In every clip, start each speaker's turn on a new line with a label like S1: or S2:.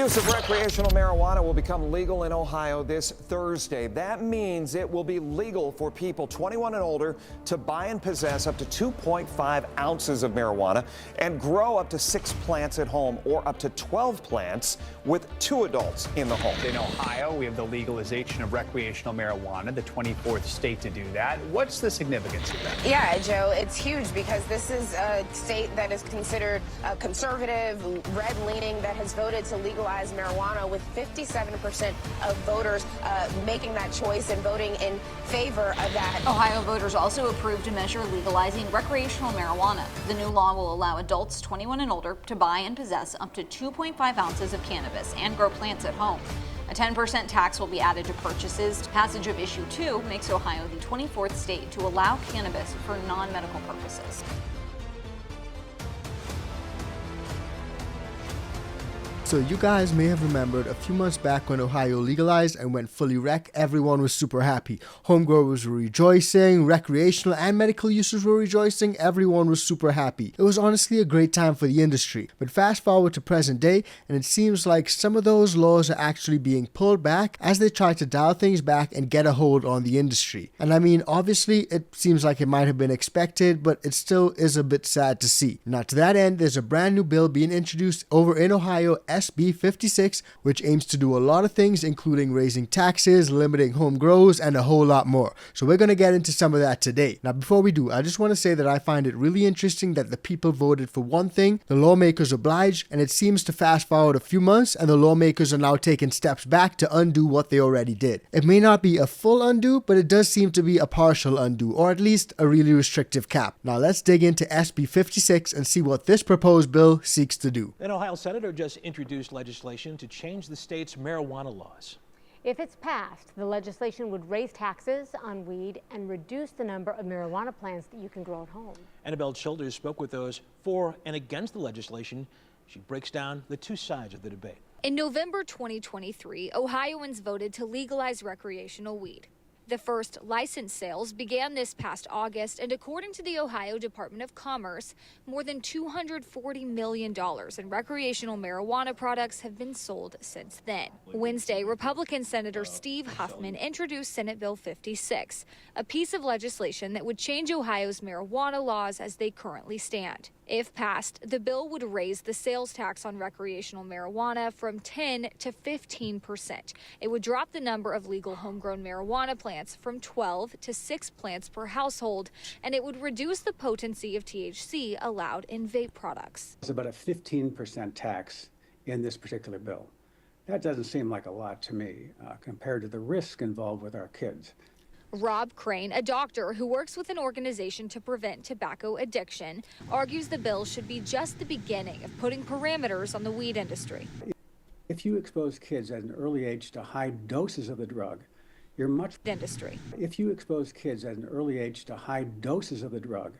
S1: use of recreational marijuana will become legal in Ohio this Thursday. That means it will be legal for people 21 and older to buy and possess up to 2.5 ounces of marijuana and grow up to 6 plants at home, or up to 12 plants with 2 adults in the home.
S2: In Ohio, we have the legalization of recreational marijuana, the 24th state to do that. What's the significance of that?
S3: Yeah, Joe, it's huge because this is a state that is considered conservative, red-leaning, that has voted to legalize marijuana, with 57% of voters making that choice and voting in favor of that.
S4: Ohio voters also approved a measure legalizing recreational marijuana. The new law will allow adults 21 and older to buy and possess up to 2.5 ounces of cannabis and grow plants at home. A 10% tax will be added to purchases. Passage of Issue 2 makes Ohio the 24th state to allow cannabis for non-medical purposes.
S5: So you guys may have remembered a few months back when Ohio legalized and went fully rec, everyone was super happy. Homegrowers were rejoicing, recreational and medical users were rejoicing, everyone was super happy. It was honestly a great time for the industry. But fast forward to present day, and it seems like some of those laws are actually being pulled back as they try to dial things back and get a hold on the industry. And I mean, obviously it seems like it might have been expected, but it still is a bit sad to see. Now to that end, there's a brand new bill being introduced over in Ohio, SB 56, which aims to do a lot of things, including raising taxes, limiting home grows, and a whole lot more. So we're going to get into some of that today. Now before we do, I just want to say that I find it really interesting that the people voted for one thing, the lawmakers obliged, and it seems to fast forward a few months and the lawmakers are now taking steps back to undo what they already did. It may not be a full undo, but it does seem to be a partial undo, or at least a really restrictive cap. Now let's dig into SB 56 and see what this proposed bill seeks to do.
S6: An Ohio senator just introduced legislation to change the state's marijuana laws.
S7: If it's passed, the legislation would raise taxes on weed and reduce the number of marijuana plants that you can grow at home.
S6: Annabelle Childers spoke with those for and against the legislation. She breaks down the two sides of the debate.
S8: In November 2023, Ohioans voted to legalize recreational weed. The first licensed sales began this past August, and according to the Ohio Department of Commerce, more than $240 million in recreational marijuana products have been sold since then. Wednesday, Republican Senator Steve Huffman introduced Senate Bill 56, a piece of legislation that would change Ohio's marijuana laws as they currently stand. If passed, the bill would raise the sales tax on recreational marijuana from 10 to 15%. It would drop the number of legal homegrown marijuana plants from 12 to 6 plants per household, and it would reduce the potency of THC allowed in vape products.
S9: It's about a 15% tax in this particular bill. That doesn't seem like a lot to me compared to the risk involved with our kids.
S8: Rob Crane, a doctor who works with an organization to prevent tobacco addiction, argues the bill should be just the beginning of putting parameters on the weed industry.
S9: If you expose kids at an early age to high doses of the drug, If you expose kids at an early age to high doses of the drug,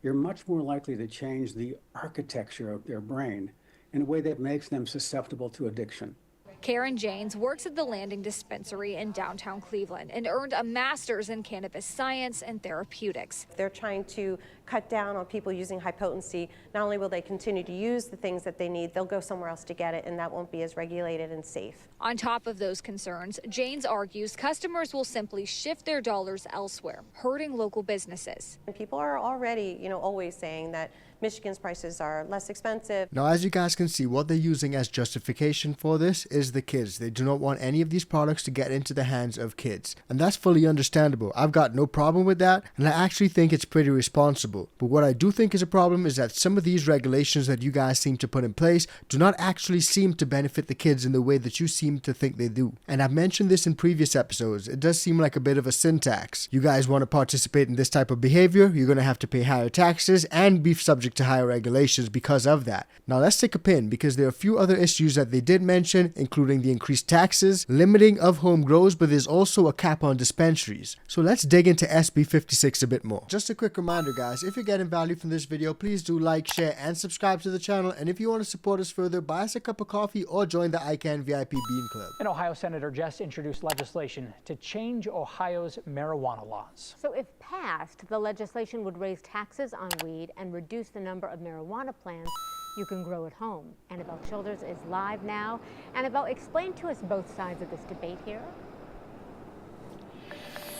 S9: you're much more likely to change the architecture of their brain in a way that makes them susceptible to addiction.
S8: Karen Janes works at the Landing Dispensary in downtown Cleveland and earned a master's in cannabis science and therapeutics.
S10: They're trying to cut down on people using high potency. Not only will they continue to use the things that they need, they'll go somewhere else to get it, and that won't be as regulated and safe.
S8: On top of those concerns, Janes argues customers will simply shift their dollars elsewhere, hurting local businesses.
S10: And people are already, always saying that Michigan's prices are less expensive.
S5: Now, as you guys can see, what they're using as justification for this is the kids. They do not want any of these products to get into the hands of kids. And that's fully understandable. I've got no problem with that, and I actually think it's pretty responsible. But what I do think is a problem is that some of these regulations that you guys seem to put in place do not actually seem to benefit the kids in the way that you seem to think they do. And I've mentioned this in previous episodes. It does seem like a bit of a syntax. You guys want to participate in this type of behavior, you're going to have to pay higher taxes and be subject to higher regulations because of that. Now let's take a pin, because there are a few other issues that they did mention, including the increased taxes, limiting of home grows, but there's also a cap on dispensaries. So let's dig into SB 56 a bit more. Just a quick reminder, guys, if you're getting value from this video, please do like, share, and subscribe to the channel. And if you want to support us further, buy us a cup of coffee or join the ICANN VIP Bean Club.
S2: An Ohio senator just introduced legislation to change Ohio's marijuana laws.
S7: So if passed, the legislation would raise taxes on weed and reduce the number of marijuana plants you can grow at home. Annabelle Childers is live now. Annabelle, explain to us both sides of this debate here.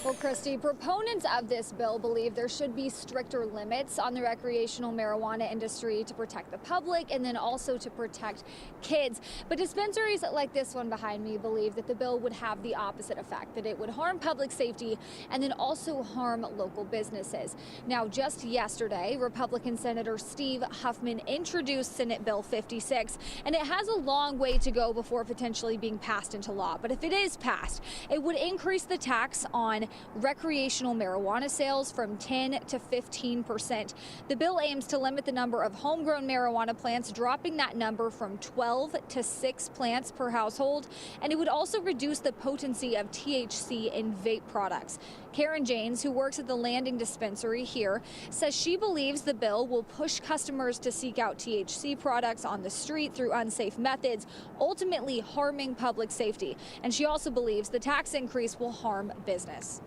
S8: Well, Christy, proponents of this bill believe there should be stricter limits on the recreational marijuana industry to protect the public and then also to protect kids. But dispensaries like this one behind me believe that the bill would have the opposite effect, that it would harm public safety and then also harm local businesses. Now, just yesterday, Republican Senator Steve Huffman introduced Senate Bill 56, and it has a long way to go before potentially being passed into law. But if it is passed, it would increase the tax on recreational marijuana sales from 10 to 15%. The bill aims to limit the number of homegrown marijuana plants, dropping that number from 12 to 6 plants per household, and it would also reduce the potency of THC in vape products. Karen Janes, who works at the Landing dispensary here, says she believes the bill will push customers to seek out THC products on the street through unsafe methods, ultimately harming public safety. And she also believes the tax increase will harm business.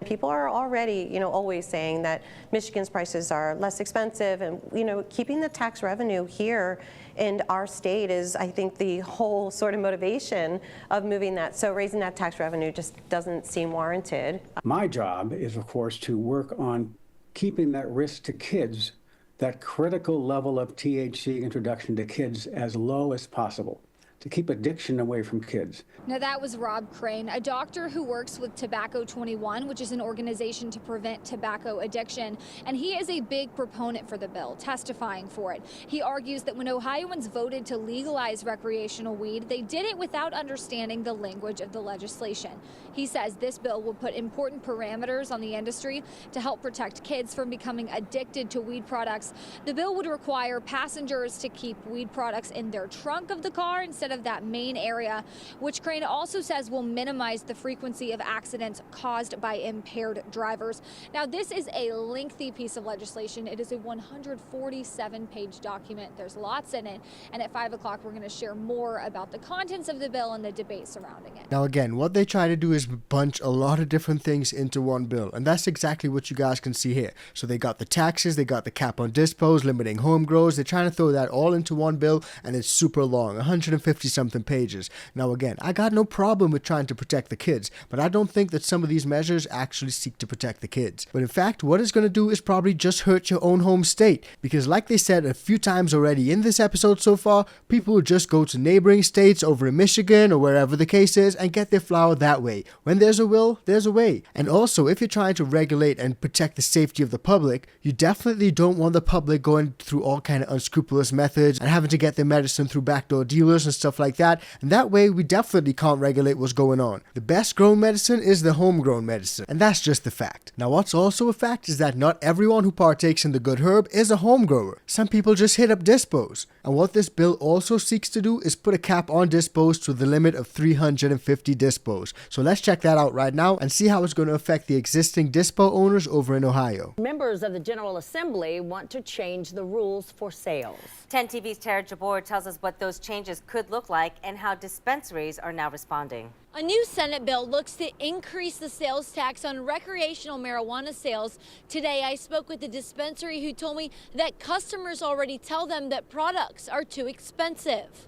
S10: People are already, always saying that Michigan's prices are less expensive, and, keeping the tax revenue here in our state is, I think, the whole sort of motivation of moving that. So raising that tax revenue just doesn't seem warranted.
S9: My job is, of course, to work on keeping that risk to kids, that critical level of THC introduction to kids, as low as possible, to keep addiction away from kids.
S8: Now, that was Rob Crane, a doctor who works with Tobacco 21, which is an organization to prevent tobacco addiction. And he is a big proponent for the bill, testifying for it. He argues that when Ohioans voted to legalize recreational weed, they did it without understanding the language of the legislation. He says this bill will put important parameters on the industry to help protect kids from becoming addicted to weed products. The bill would require passengers to keep weed products in their trunk of the car instead of that main area, which Crane also says will minimize the frequency of accidents caused by impaired drivers. Now, this is a lengthy piece of legislation. It is a 147-page document. There's lots in it. And at 5 o'clock, we're going to share more about the contents of the bill and the debate surrounding it.
S5: Now again, what they try to do is bunch a lot of different things into one bill, and that's exactly what you guys can see here. So they got the taxes, they got the cap on dispos, limiting home grows. They're trying to throw that all into one bill, and it's super long, 150 something pages. Now again, I got no problem with trying to protect the kids, but I don't think that some of these measures actually seek to protect the kids. But in fact, what it's going to do is probably just hurt your own home state, because like they said a few times already in this episode so far, people will just go to neighboring states over in Michigan or wherever the case is and get their flower that way. When there's a will, there's a way. And also, if you're trying to regulate and protect the safety of the public, you definitely don't want the public going through all kind of unscrupulous methods and having to get their medicine through backdoor dealers and stuff like that. And that way, we definitely can't regulate what's going on. The best grown medicine is the homegrown medicine, and that's just the fact. Now, what's also a fact is that not everyone who partakes in the good herb is a home grower. Some people just hit up dispos. And what this bill also seeks to do is put a cap on dispos to the limit of 350 dispos. So let's check that out right now and see how it's going to affect the existing dispo owners over in Ohio.
S11: Members of the General Assembly want to change the rules for sales.
S12: 10 TV's Tara Jabor tells us what those changes could look like and how dispensaries are now responding.
S13: A new Senate bill looks to increase the sales tax on recreational marijuana sales. Today, I spoke with the dispensary who told me that customers already tell them that products are too expensive.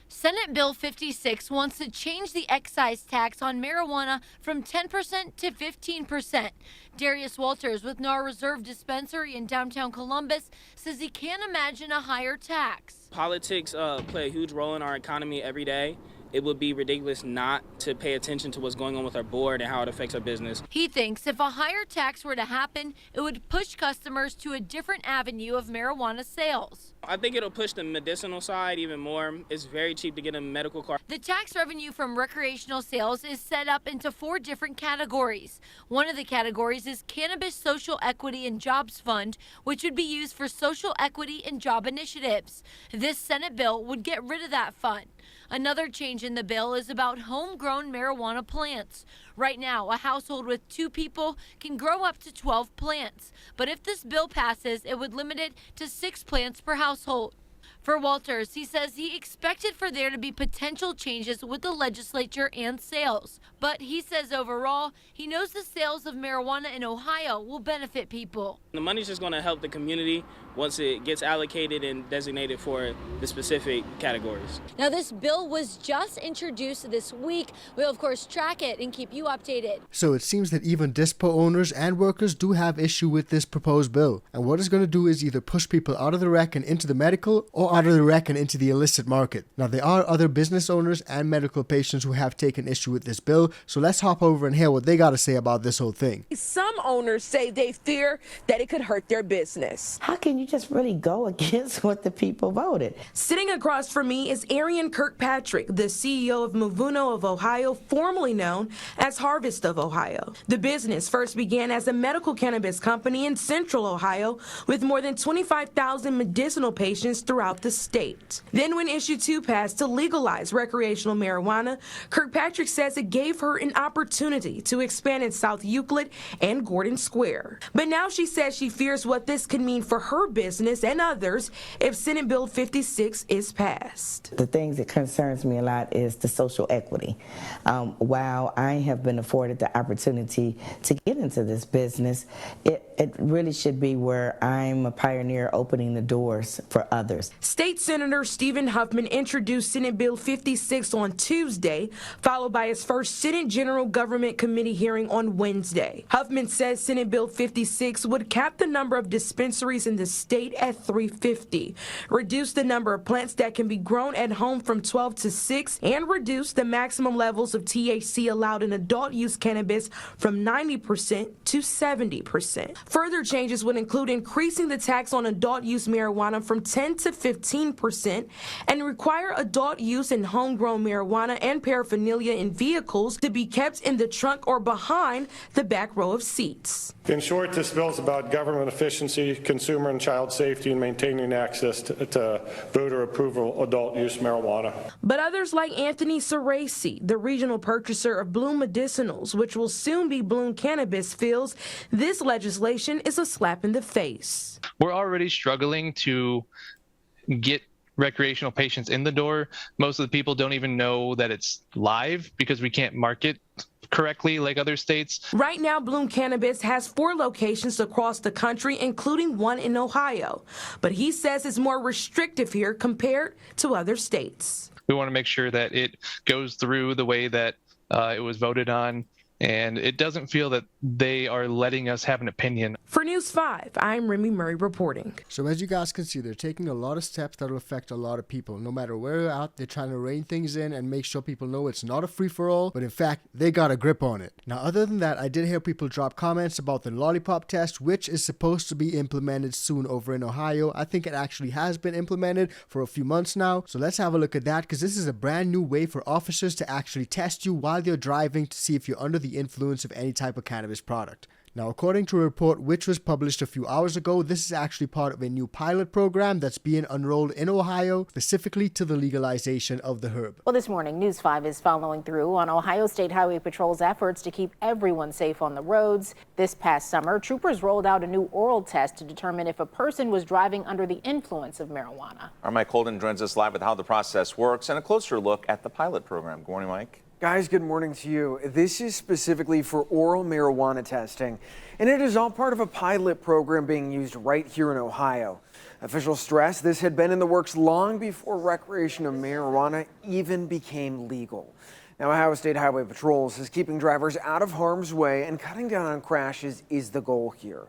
S13: Senate Bill 56 wants to change the excise tax on marijuana from 10% to 15%. Darius Walters with NAR Reserve Dispensary in downtown Columbus says he can't imagine a higher tax.
S14: Politics play a huge role in our economy every day. It would be ridiculous not to pay attention to what's going on with our board and how it affects our business.
S13: He thinks if a higher tax were to happen, it would push customers to a different avenue of marijuana sales.
S14: I think it'll push the medicinal side even more. It's very cheap to get a medical card.
S13: The tax revenue from recreational sales is set up into 4 different categories. One of the categories is Cannabis Social Equity and Jobs Fund, which would be used for social equity and job initiatives. This Senate bill would get rid of that fund. Another change in the bill is about homegrown marijuana plants. Right now, a household with 2 people can grow up to 12 plants. But if this bill passes, it would limit it to 6 plants per household. For Walters, he says he expected for there to be potential changes with the legislature and sales. But he says overall, he knows the sales of marijuana in Ohio will benefit people.
S14: The money's just going to help the community once it gets allocated and designated for the specific categories.
S8: Now, this bill was just introduced this week. We'll, of course, track it and keep you updated.
S5: So it seems that even dispo owners and workers do have issue with this proposed bill. And what it's going to do is either push people out of the rec and into the medical, or out of the rec and into the illicit market. Now, there are other business owners and medical patients who have taken issue with this bill. So let's hop over and hear what they got to say about this whole thing.
S15: Some owners say they fear that it could hurt their business.
S16: How can you just really go against what the people voted?
S15: Sitting across from me is Arian Kirkpatrick, the CEO of Mavuno of Ohio, formerly known as Harvest of Ohio. The business first began as a medical cannabis company in central Ohio with more than 25,000 medicinal patients throughout the state. Then when Issue 2 passed to legalize recreational marijuana, Kirkpatrick says it gave her an opportunity to expand in South Euclid and Gordon Square. But now she says she fears what this could mean for her business and others if Senate Bill 56 is passed.
S16: The things that concerns me a lot is the social equity. While I have been afforded the opportunity to get into this business, it really should be where I'm a pioneer opening the doors for others.
S15: State Senator Stephen Huffman introduced Senate Bill 56 on Tuesday, followed by his first Senate General Government Committee hearing on Wednesday. Huffman says Senate Bill 56 would cap the number of dispensaries in the state at 350, reduce the number of plants that can be grown at home from 12 to 6, and reduce the maximum levels of THC allowed in adult use cannabis from 90% to 70%. Further changes would include increasing the tax on adult use marijuana from 10 to 15% and require adult use in homegrown marijuana and paraphernalia in vehicles to be kept in the trunk or behind the back row of seats.
S17: In short, this bill is about government efficiency, consumer and child safety, and maintaining access to voter approval adult use marijuana.
S15: But others like Anthony Ceresi, the regional purchaser of Bloom Medicinals, which will soon be Bloom Cannabis, feels this legislation is a slap in the face.
S18: We're already struggling to get recreational patients in the door. Most of the people don't even know that it's live because we can't market correctly like other states.
S15: Right now, Bloom Cannabis has 4 locations across the country, including one in Ohio. But he says it's more restrictive here compared to other states.
S18: We want to make sure that it goes through the way that it was voted on, and it doesn't feel that they are letting us have an opinion.
S15: For News 5, I'm Remy Murray reporting.
S5: So as you guys can see, they're taking a lot of steps that will affect a lot of people. No matter where you're at, they're trying to rein things in and make sure people know it's not a free-for-all, but in fact, they got a grip on it. Now, other than that, I did hear people drop comments about the lollipop test, which is supposed to be implemented soon over in Ohio. I think it actually has been implemented for a few months now. So let's have a look at that, because this is a brand new way for officers to actually test you while you're driving to see if you're under the influence of any type of cannabis product. Now, according to a report which was published a few hours ago, this is actually part of a new pilot program that's being unrolled in Ohio, specifically to the legalization of the herb.
S19: Well, this morning, News 5 is following through on Ohio State Highway Patrol's efforts to keep everyone safe on the roads. This past summer, troopers rolled out a new oral test to determine if a person was driving under the influence of marijuana.
S20: Our Mike Holden joins us live with how the process works and a closer look at the pilot program. Good morning, Mike.
S21: Guys, good morning to you. This is specifically for oral marijuana testing, and it is all part of a pilot program being used right here in Ohio. Officials stress this had been in the works long before recreational marijuana even became legal. Now, Ohio State Highway Patrol says keeping drivers out of harm's way and cutting down on crashes is the goal here.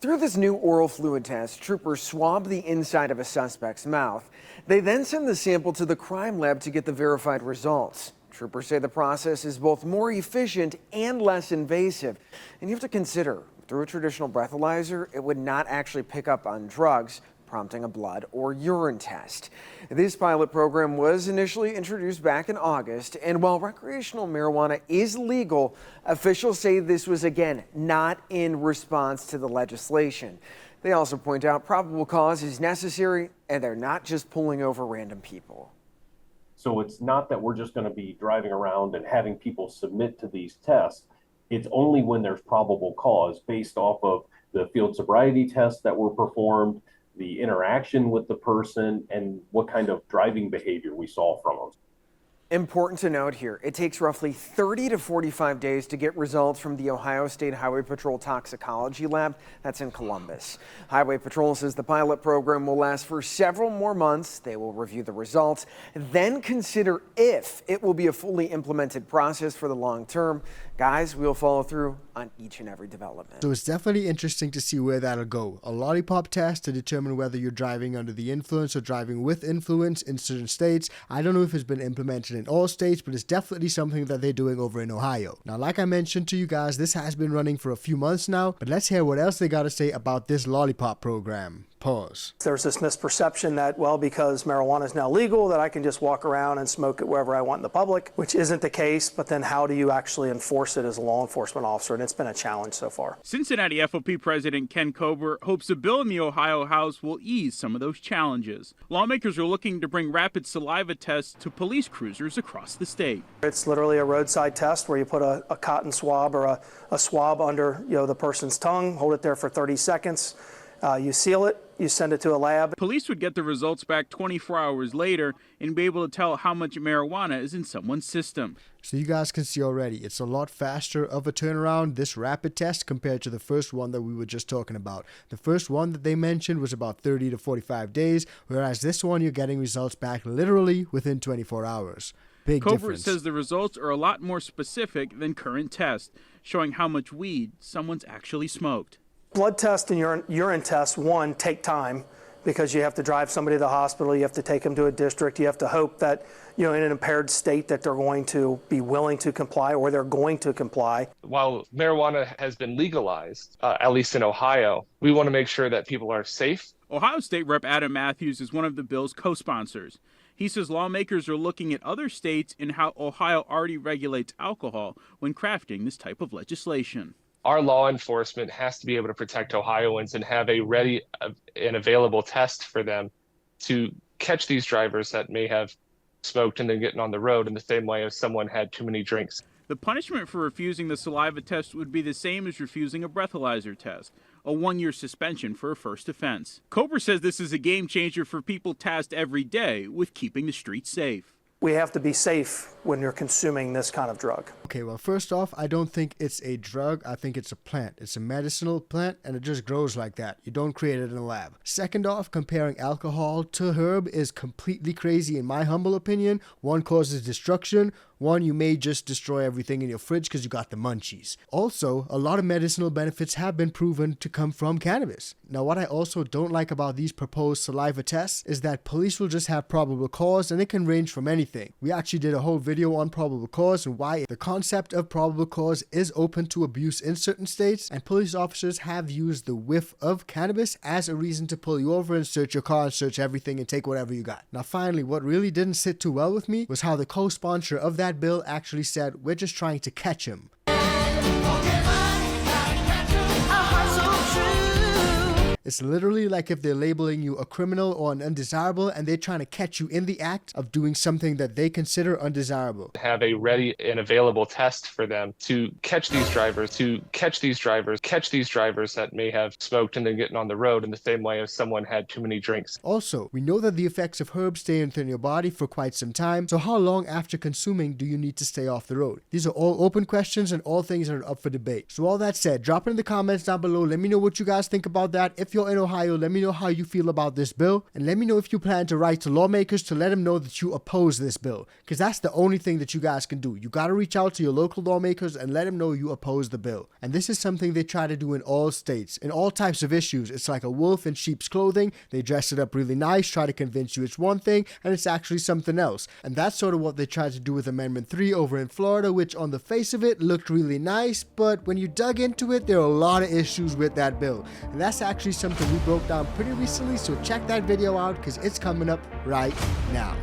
S21: Through this new oral fluid test, troopers swab the inside of a suspect's mouth. They then send the sample to the crime lab to get the verified results. Troopers say the process is both more efficient and less invasive. And you have to consider, through a traditional breathalyzer, it would not actually pick up on drugs, prompting a blood or urine test. This pilot program was initially introduced back in August, and while recreational marijuana is legal, officials say this was, again, not in response to the legislation. They also point out probable cause is necessary, and they're not just pulling over random people.
S22: So it's not that we're just going to be driving around and having people submit to these tests. It's only when there's probable cause based off of the field sobriety tests that were performed, the interaction with the person, and what kind of driving behavior we saw from them.
S21: Important to note here, it takes roughly 30 to 45 days to get results from the Ohio State Highway Patrol Toxicology Lab. That's in Columbus. Highway Patrol says the pilot program will last for several more months. They will review the results, then consider if it will be a fully implemented process for the long term. Guys, we'll follow through on each and every development.
S5: So it's definitely interesting to see where that'll go. A lollipop test to determine whether you're driving under the influence or driving with influence in certain states. I don't know if it's been implemented in all states, but it's definitely something that they're doing over in Ohio. Now, like I mentioned to you guys, this has been running for a few months now, but let's hear what else they got to say about this lollipop program. Pause.
S1: There's this misperception that, well, because marijuana is now legal, that I can just walk around and smoke it wherever I want in the public, which isn't the case. But then how do you actually enforce it as a law enforcement officer? And it's been a challenge so far.
S3: Cincinnati FOP President Ken Kober hopes a bill in the Ohio House will ease some of those challenges. Lawmakers are looking to bring rapid saliva tests to police cruisers across the state.
S1: It's literally a roadside test where you put a cotton swab or a swab under the person's tongue, hold it there for 30 seconds. You seal it, you send it to a lab.
S3: Police would get the results back 24 hours later and be able to tell how much marijuana is in someone's system.
S5: So you guys can see already, it's a lot faster of a turnaround, this rapid test, compared to the first one that we were just talking about. The first one that they mentioned was about 30 to 45 days, whereas this one you're getting results back literally within 24 hours. Big
S3: Kober
S5: difference.
S3: says the results are a lot more specific than current tests, showing how much weed someone's actually smoked.
S1: Blood test and urine tests, one, take time because you have to drive somebody to the hospital, you have to take them to a district, you have to hope that, in an impaired state that they're going to be willing to comply or they're going to comply.
S23: While marijuana has been legalized, at least in Ohio, we want to make sure that people are safe.
S3: Ohio State Rep. Adam Matthews is one of the bill's co-sponsors. He says lawmakers are looking at other states and how Ohio already regulates alcohol when crafting this type of legislation.
S23: Our law enforcement has to be able to protect Ohioans and have a ready and available test for them to catch these drivers that may have smoked and then getting on the road in the same way as someone had too many drinks.
S3: The punishment for refusing the saliva test would be the same as refusing a breathalyzer test, a 1-year suspension for a first offense. Kober says this is a game changer for people tasked every day with keeping the streets safe.
S1: We have to be safe when you're consuming this kind of drug.
S5: Okay, well, first off, I don't think it's a drug. I think it's a plant. It's a medicinal plant, and it just grows like that. You don't create it in a lab. Second off, comparing alcohol to herb is completely crazy in my humble opinion. One causes destruction. One, you may just destroy everything in your fridge because you got the munchies. Also, a lot of medicinal benefits have been proven to come from cannabis. Now, what I also don't like about these proposed saliva tests is that police will just have probable cause, and it can range from anything. We actually did a whole video on probable cause and why the concept of probable cause is open to abuse in certain states, and police officers have used the whiff of cannabis as a reason to pull you over and search your car and search everything and take whatever you got. Now, finally, what really didn't sit too well with me was how the co-sponsor of that bill actually said, we're just trying to catch him. It's literally like if they're labeling you a criminal or an undesirable and they're trying to catch you in the act of doing something that they consider undesirable.
S23: Have a ready and available test for them to catch these drivers that may have smoked and then getting on the road in the same way as someone had too many drinks.
S5: Also, we know that the effects of herbs stay within your body for quite some time, so how long after consuming do you need to stay off the road? These are all open questions and all things that are up for debate. So all that said, drop it in the comments down below. Let me know what you guys think about that. If you're in Ohio, let me know how you feel about this bill, and let me know if you plan to write to lawmakers to let them know that you oppose this bill, because that's the only thing that you guys can do. You got to reach out to your local lawmakers and let them know you oppose the bill. And this is something they try to do in all states, in all types of issues. It's like a wolf in sheep's clothing. They dress it up really nice, try to convince you it's one thing, and it's actually something else. And that's sort of what they tried to do with Amendment 3 over in Florida, which on the face of it looked really nice, but when you dug into it, there are a lot of issues with that bill. And that's actually something we broke down pretty recently, so check that video out because it's coming up right now.